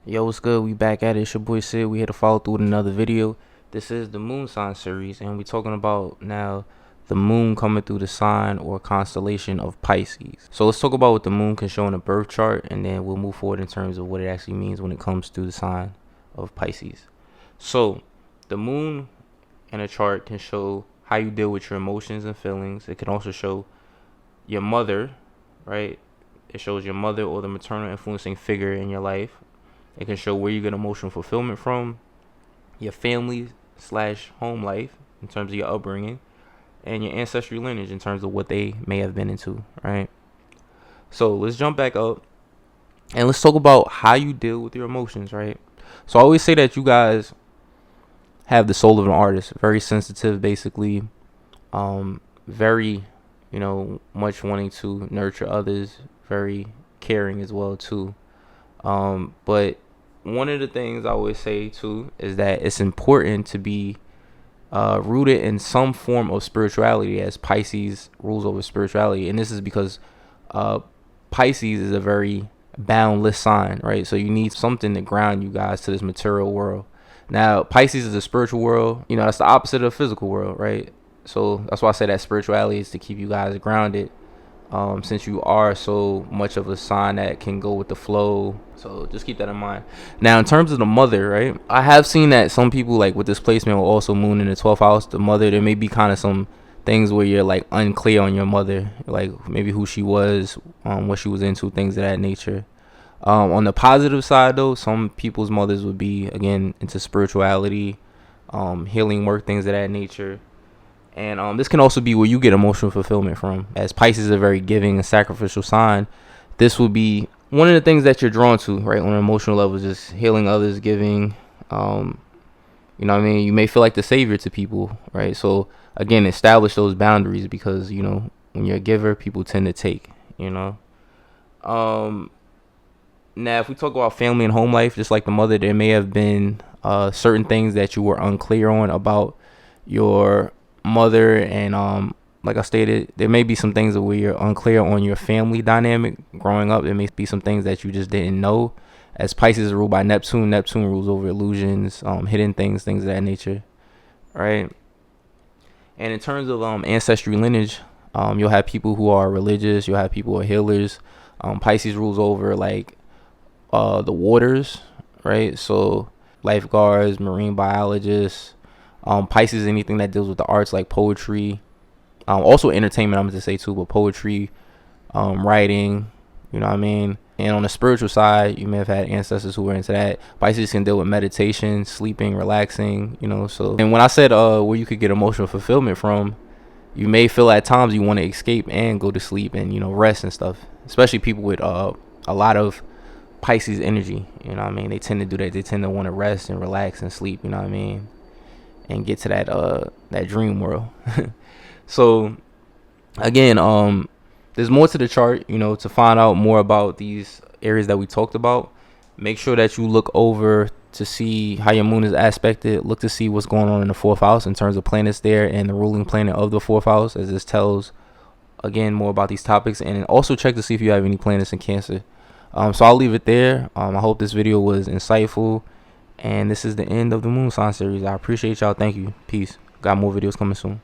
Yo, what's good? We back at it. It's your boy Sid. We here to follow through with another video. This is the moon sign series, and we're talking about now the moon coming through the sign or constellation of Pisces. So let's talk about what the moon can show in a birth chart, and then we'll move forward in terms of what it actually means when it comes to the sign of Pisces. So the moon in a chart can show how you deal with your emotions and feelings. It can also show your mother, right? It shows your mother or the maternal influencing figure in your life. It can show where you get emotional fulfillment from, your family slash home life in terms of your upbringing, and your ancestry lineage in terms of what they may have been into, right? So let's jump back up and let's talk about how you deal with your emotions, right? So I always say that you guys have the soul of an artist, very sensitive, basically, very, much wanting to nurture others, very caring as well too. But one of the things I always say too is that it's important to be rooted in some form of spirituality, as Pisces rules over spirituality. And this is because Pisces is a very boundless sign, right? So you need something to ground you guys to this material world. Now, Pisces is a spiritual world. That's the opposite of the physical world, right? So that's why I say that spirituality is to keep you guys grounded, since you are so much of a sign that can go with the flow. So just keep that in mind. Now, in terms of the mother, right, I have seen that some people, like with this placement will also moon in the 12th house, the mother, there may be kind of some things where you're like unclear on your mother, like maybe who she was, what she was into, things of that nature. On the positive side though, some people's mothers would be, again, into spirituality, healing work, things of that nature. And this can also be where you get emotional fulfillment from. As Pisces is a very giving and sacrificial sign, this will be one of the things that you're drawn to, right? On an emotional level, just healing others, giving. You may feel like the savior to people, right? So again, establish those boundaries, because when you're a giver, people tend to take. Now, if we talk about family and home life, just like the mother, there may have been certain things that you were unclear on about your mother, and like I stated, there may be some things where you're unclear on your family dynamic growing up. There may be some things that you just didn't know, as Pisces is ruled by Neptune. Neptune rules over illusions, hidden things of that nature, right? And in terms of ancestry lineage, you'll have people who are religious, you'll have people who are healers. Pisces rules over like the waters, right? So lifeguards, marine biologists. Pisces, anything that deals with the arts, like poetry, also entertainment, I'm going to say too, but poetry, writing, you know what I mean? And on the spiritual side, you may have had ancestors who were into that. Pisces can deal with meditation, sleeping, relaxing, so. And when I said where you could get emotional fulfillment from, you may feel at times you want to escape and go to sleep and, rest and stuff, especially people with a lot of Pisces energy, they tend to do that. They tend to want to rest and relax and sleep, and get to that dream world. So again, there's more to the chart. To find out more about these areas that we talked about, make sure that you look over to see how your moon is aspected. Look to see what's going on in the 4th house in terms of planets there and the ruling planet of the 4th house, as this tells again more about these topics. And also check to see if you have any planets in Cancer. So I'll leave it there. I hope this video was insightful. And this is the end of the moon sign series. I appreciate y'all. Thank you. Peace. Got more videos coming soon.